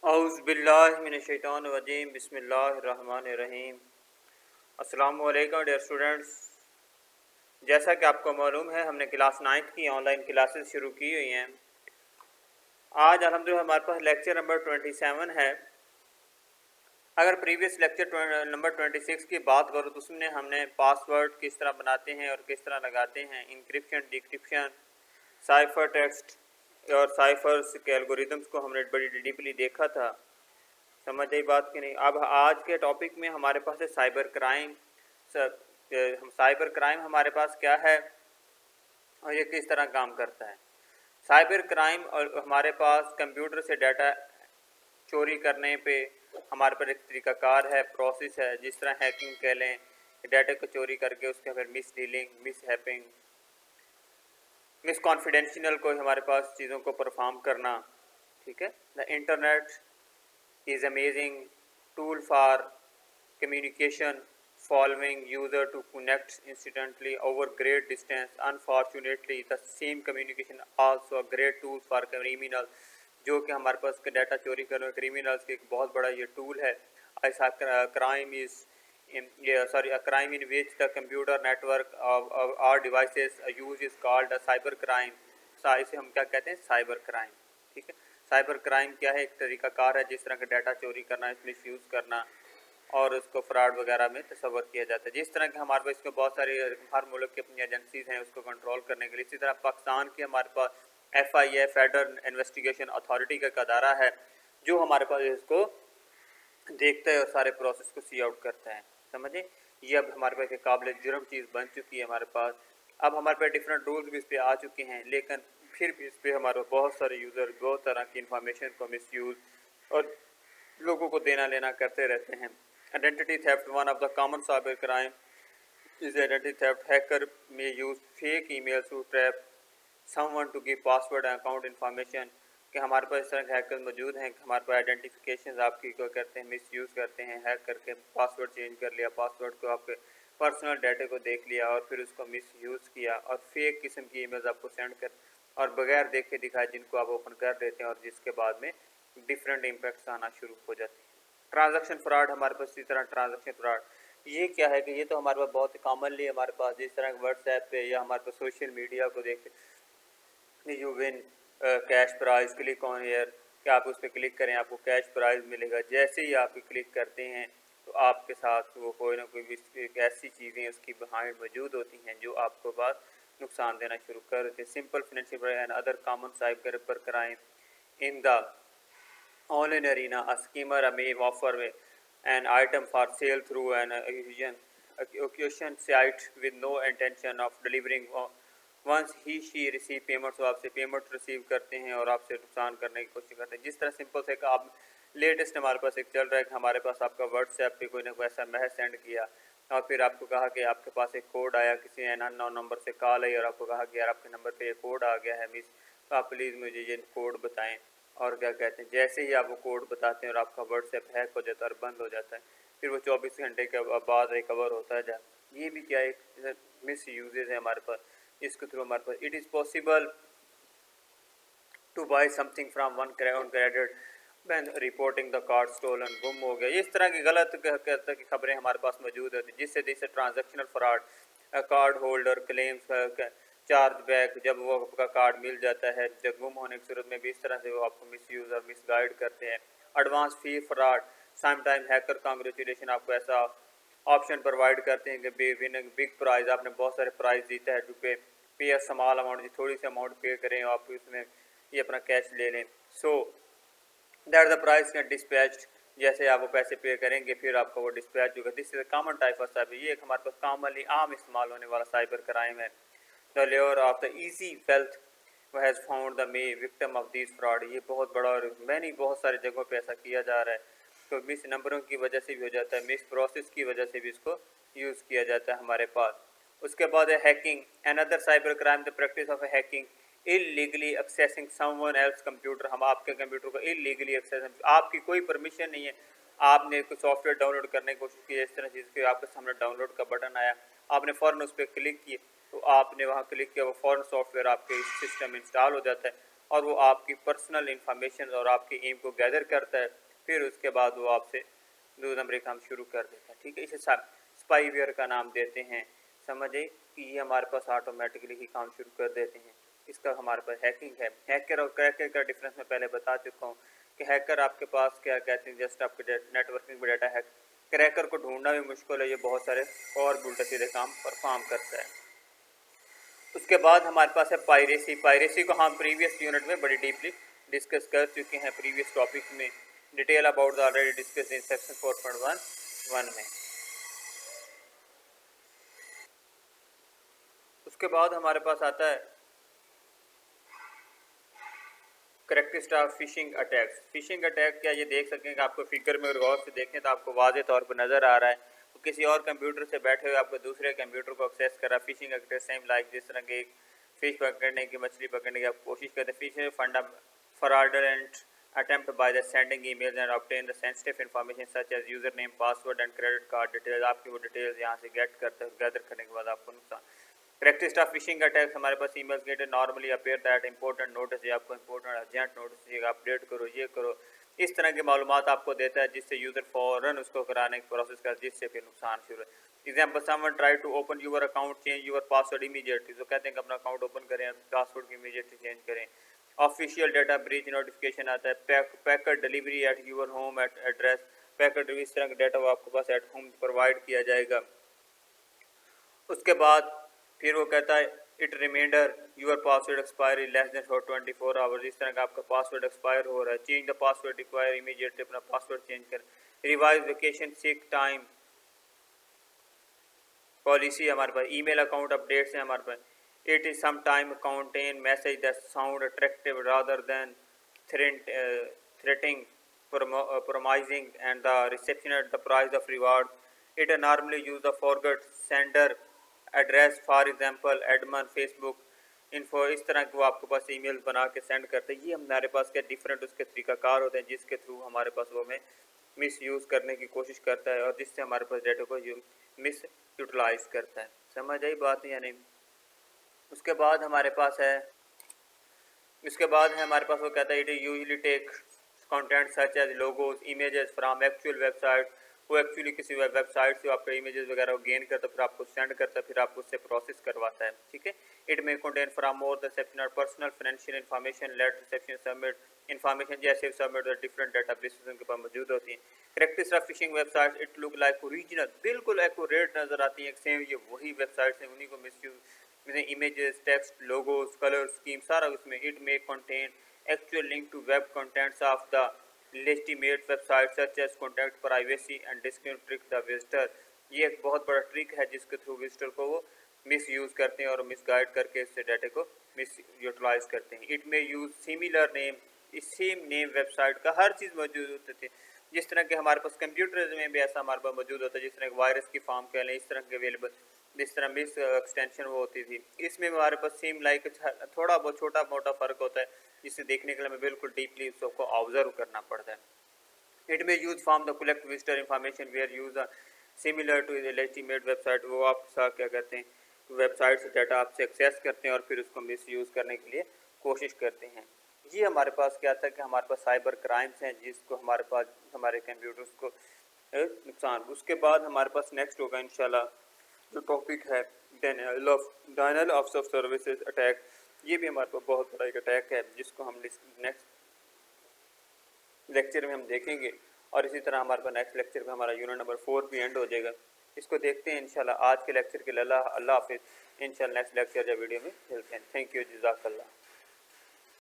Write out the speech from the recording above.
औज़ुबिल्लाहिमिनश्शैतानिर्रजीम बिस्मिल्लाहिर्रहमानिर्रहीम। अस्सलामु अलैकुम डियर स्टूडेंट्स। जैसा कि आपको मालूम है हमने क्लास 9th की ऑनलाइन क्लासेस शुरू की हुई हैं। आज अल्हम्दुलिल्लाह हमारे पास लेक्चर नंबर 27 है। अगर प्रीवियस लेक्चर नंबर 26 की बात करो तो उसमें हमने पासवर्ड किस तरह बनाते हैं और किस तरह लगाते हैं, इंक्रिप्शन, डिक्रिप्शन, साइफर टेक्स्ट और साइफर्स के एल्गोरिदम्स को हमने बड़ी डीपली देखा था। समझ आई बात की नहीं। अब आज के टॉपिक में हमारे पास है साइबर क्राइम। साइबर क्राइम हमारे पास क्या है और ये किस तरह काम करता है। साइबर क्राइम और हमारे पास कंप्यूटर से डाटा चोरी करने पे हमारे पास एक तरीकाकार है, प्रोसेस है। जिस तरह हैकिंग कह लें, डाटा को चोरी करके उसके फिर miss dealing, miss happen, miss confidential को हमारे पास चीज़ों को परफॉर्म करना। ठीक है। The internet is amazing tool for communication, following user to connect instantly over great distance. Unfortunately, the same communication also a great tool for criminal, जो कि हमारे पास का डाटा चोरी करने क्रिमिनल्स के एक बहुत बड़ा ये टूल है। ऐसा crime is a crime in which the computer network of our devices use is called a cyber crime. इसे हम क्या कहते हैं, साइबर क्राइम। ठीक है। साइबर क्राइम क्या है, एक तरीकाकार है जिस तरह का डाटा चोरी करना, मिस यूज़ करना और उसको फ्रॉड वगैरह में तस्वर किया जाता है। जिस तरह के हमारे पास इसको बहुत सारी हर मुल्क की अपनी एजेंसीज़ हैं उसको कंट्रोल करने के लिए। इसी तरह पाकिस्तान की हमारे पास FIA, फेडरल इन्वेस्टिगेशन अथॉरिटी का अदारा है जो हमारे पास इसको देखता है और सारे प्रोसेस को सी आउट करता है। समझे, ये अब हमारे पास एक काबिल जुर्म चीज़ बन चुकी है हमारे पास। अब हमारे पास डिफरेंट रूल्स भी इस पर आ चुके हैं, लेकिन फिर भी इस पर हमारे बहुत सारे यूज़र बहुत तरह की इंफॉर्मेशन को मिसयूज़ और लोगों को देना लेना करते रहते हैं। Identity theft, one of the common cyber crime is identity theft. Hacker may use fake emails to trap someone to give password and account information. कि हमारे पास इस तरह के हैकर मौजूद हैं कि हमारे पास आइडेंटिफिकेशन आपकी को करते हैं, मिसयूज़ करते हैं, हैक करके पासवर्ड चेंज कर लिया, पासवर्ड को आपके पर्सनल डाटा को देख लिया और फिर उसको मिसयूज़ किया और फेक किस्म की ईमेल्स आपको सेंड कर और बगैर देखे दिखाए जिनको आप ओपन कर देते हैं और जिसके बाद में डिफरेंट इम्पैक्ट्स आना शुरू हो जाते हैं। ट्रांजैक्शन फ्रॉड, हमारे पास इसी तरह ट्रांजैक्शन फ्रॉड ये क्या है कि ये तो हमारे पास बहुत कॉमनली हमारे पास जिस तरह व्हाट्सएप पे या हमारे पास सोशल मीडिया को देख you win cash prize, click on here, कि आप उस पर क्लिक करें आपको कैश प्राइज मिलेगा। जैसे ही आप क्लिक करते हैं तो आपके साथ वो कोई ना कोई ऐसी चीज़ें उसकी बिहाइंड मौजूद होती हैं जो आपको बाद नुकसान देना शुरू कर देते हैं। Simple financial and other common cyber crime in the online arena, a schemer may offer an item for sale through an occasion site with no intention of delivering. Once he she receive payments, आपसे payment receive करते हैं और आपसे नुकसान करने की कोशिश करते हैं। जिस तरह सिंपल से आप लेटेस्ट हमारे पास एक चल रहा है कि हमारे पास आपका व्हाट्सएप पे कोई ना कोई ऐसा मैसेज सेंड किया और फिर आपको कहा कि आपके पास एक कोड आया, किसी अननोन नंबर से कॉल आई और आपको कहा कि यार आपके नंबर पे ये कोड आ गया है मिस, तो आप प्लीज़ मुझे ये कोड बताएं। और क्या कहते हैं, जैसे ही आप वो कोड बताते हैं और आपका व्हाट्सएप हैक हो जाता है और बंद हो जाता है, फिर वो 24 घंटे के बाद रिकवर होता है। ये भी क्या एक मिस यूजेज है हमारे पास, इसके थ्रू हमारे पास it is possible to buy something from one credit when reporting the card stolen, गुम हो गया। इस तरह की गलत की खबरें हमारे पास मौजूद होती जिससे जैसे transactional fraud, card holder claims, charge back, जब वो आपका कार्ड मिल जाता है, जब गुम होने की सूरत में भी इस तरह से वो आपको मिसयूज़ और मिसगाइड करते हैं। एडवांस फी फ्रॉड, समटाइम हैकर कांग्रेचुलेशन आपको ऐसा ऑप्शन प्रोवाइड करते हैं कि विनिंग बिग प्राइज, आपने बहुत सारे प्राइज जीता है, पे अ स्मॉल अमाउंट, थोड़ी सी अमाउंट पे करें और आप उसमें ये अपना कैश ले लें। So that the price can dispatch, जैसे आप वो पैसे पे करेंगे फिर आपको वो डिस्पैच होगा। This is common type of cyber, ये एक हमारे पास कॉमनली आम इस्तेमाल होने वाला साइबर क्राइम है। The layer of the easy wealth has found the may victim of this fraud, ये बहुत बड़ा और मैंने बहुत सारी जगहों पे ऐसा किया जा रहा है। तो मिस नंबरों की वजह से भी हो जाता है, मिस प्रोसेस की वजह से भी इसको यूज़ किया जाता है हमारे पास। उसके बाद है hacking, another cyber crime, the practice of hacking, illegally accessing someone else computer, हम आपके कंप्यूटर को इलीगली एक्सेस, आपकी कोई परमिशन नहीं है, आपने कोई सॉफ्टवेयर डाउनलोड करने की कोशिश की, इस तरह चीज़ के आपके सामने डाउनलोड का बटन आया, आपने फ़ौरन उस पर क्लिक किए तो आपने वहाँ क्लिक किया, वो फ़ौरन सॉफ्टवेयर आपके सिस्टम में इंस्टॉल हो जाता है और वो आपकी पर्सनल इंफॉर्मेशन और आपके एम को गैदर करता है, फिर उसके बाद वो आपसे 2 नंबरी काम शुरू कर देता है। ठीक है, इसे स्पाईवेयर का नाम देते हैं। समझे कि ये हमारे पास ऑटोमेटिकली ही काम शुरू कर देते हैं। इसका हमारे पास हैकिंग है। हैकर और क्रैकर का डिफरेंस मैं पहले बता चुका हूँ कि हैकर आपके पास क्या कहते हैं, जस्ट आपके नेटवर्किंग में डाटा हैक। क्रैकर को ढूंढना भी मुश्किल है, ये बहुत सारे और उल्टे सीधे काम परफॉर्म करता है। उसके बाद हमारे पास है पायरेसी। पायरेसी को हम प्रीवियस यूनिट में बड़ी डीपली डिस्कस कर चुके हैं, प्रीवियस टॉपिक में detail about the already discuss in section 4.1 में। उसके बाद हमारे पास आता है characteristics of phishing attacks. Phishing attack क्या, ये देख सकें कि आपको फिगर में गौर से देखें तो आपको वाज़े तौर पर नज़र आ रहा है, तो किसी और कंप्यूटर से बैठे हुए आपको दूसरे कंप्यूटर को एक्सेस करा। फिशिंग अटैक सेम लाइक जिस तरह के फिश पकड़ने की, मछली पकड़ने की आप कोशिश करते हैं। फिशिंग फंडा fraudulent attempt by the sending emails and obtain the sensitive information such as username, password and credit card details। आपकी वो डिटेल्स यहाँ से गेट करते हैं, गैदर करने के बाद आपको नुकसान। प्रैक्टिस ऑफ फिशिंग अटैक्स, हमारे पास emails get normally appear that important notice, ये आपको इंपॉर्टेंट अर्जेंट नोटिस, ये अपडेट करो, ये करो, इस तरह की मालूमात आपको देता है जिससे यूज़र फ़ौरन उसको कराने की प्रोसेस कर, जिससे फिर नुकसान शुरू है। Example, someone try to open your account, change your password immediately, तो कहते हैं कि अपना अकाउंट ओपन करें, पासवर्ड की इमीडिएटली चेंज करें। ऑफिशियल डाटा ब्रीच नोटिफिकेशन आता है। Packet delivery at your home at address, packet इस तरह का डाटा वो आपके पास एट होम प्रोवाइड किया जाएगा। उसके बाद फिर वो कहता है it reminder your password expiry less than for 24 hours, इस तरह का आपका पासवर्ड एक्सपायर हो रहा है, change the password require immediately, अपना पासवर्ड चेंज कर। Revise vacation sick time policy, हमारे पास ईमेल अकाउंट अपडेट्स हैं हमारे पास। It is some time contain message that sound attractive rather than threatening, promising and the reception at the price of reward. It normally use the forget sender address, for example admin facebook info, इस तरह के वो आपके पास email बना के send करते हैं। ये हमारे पास क्या डिफरेंट उसके तरीकाकार होते हैं जिसके थ्रू हमारे पास वो हमें मिस यूज़ करने की कोशिश करता है और जिससे हमारे पास डेटा को मिस यूटिलाइज करता है। समझ आई बात या नहीं? उसके बाद हमारे पास है हमारे पास वो कहता है it usually take content such as logos images from actual website, वो एक्चुअली किसी वेबसाइट से आपके इमेजेस वगैरह गेन करता है, फिर आपको सेंड करता है, फिर आपको उससे प्रोसेस करवाता है। ठीक है, इट में contain from more the reception और personal financial information, let reception submit information, जैसे सबमिट डिफरेंट डाटा बेसिस उनके पास मौजूद होती हैं। Characteristics of phishing website, it look like original, बिल्कुल एक्यूरेट नजर आती है, सेम ये वही वेबसाइट्स हैं, उन्हीं को misuse, images, text, logos, colour scheme सारा उसमें। इट में contain actual link to web contents of the legitimate website such as contact privacy and discount trick the visitor। ये एक बहुत बड़ा ट्रिक है जिसके थ्रू विजिटर को वो मिस यूज़ करते हैं और मिसगाइड करके इससे डाटा को मिस यूटिलाइज करते हैं। इट में यूज़ सिमिलर नेम, इस सेम नेम वेबसाइट का हर चीज़ मौजूद होती थी, जिस तरह के हमारे पास कंप्यूटर में भी ऐसा हमारे पास मौजूद होता है, जिस तरह वायरस की फॉर्म कह लें, इस तरह के अवेलेबल, जिस तरह मिस एक्सटेंशन वो होती थी। इसमें हमारे पास सेम लाइक थोड़ा बहुत छोटा मोटा फ़र्क होता है जिसे देखने के लिए हमें बिल्कुल डीपली उसको ऑब्जर्व करना पड़ता है। It may use form the collect visitor information where use similar to legitimate website, वो आप क्या कहते हैं वेबसाइट से डाटा आपसे एक्सेस करते हैं और फिर उसको मिस यूज़ करने के लिए कोशिश करते हैं। ये हमारे पास क्या था कि हमारे पास साइबर क्राइम्स हैं जिसको हमारे पास हमारे कंप्यूटर्स को नुकसान। उसके बाद हमारे पास नेक्स्ट होगा इंशाल्लाह जो टॉपिक है डिनायल ऑफ सर्विसेज अटैक। ये भी हमारे पास बहुत बड़ा एक अटैक है जिसको हम नेक्स्ट लेक्चर में हम देखेंगे और इसी तरह हमारे पास नेक्स्ट लेक्चर में हमारा यूनिट नंबर 4 भी एंड हो जाएगा। इसको देखते हैं इंशाल्लाह। आज के लेक्चर के लिए अल्लाह हाफिज़। इंशाल्लाह नेक्स्ट लेक्चर या वीडियो में मिलते हैं। थैंक यू, जज़ाकल्लाह।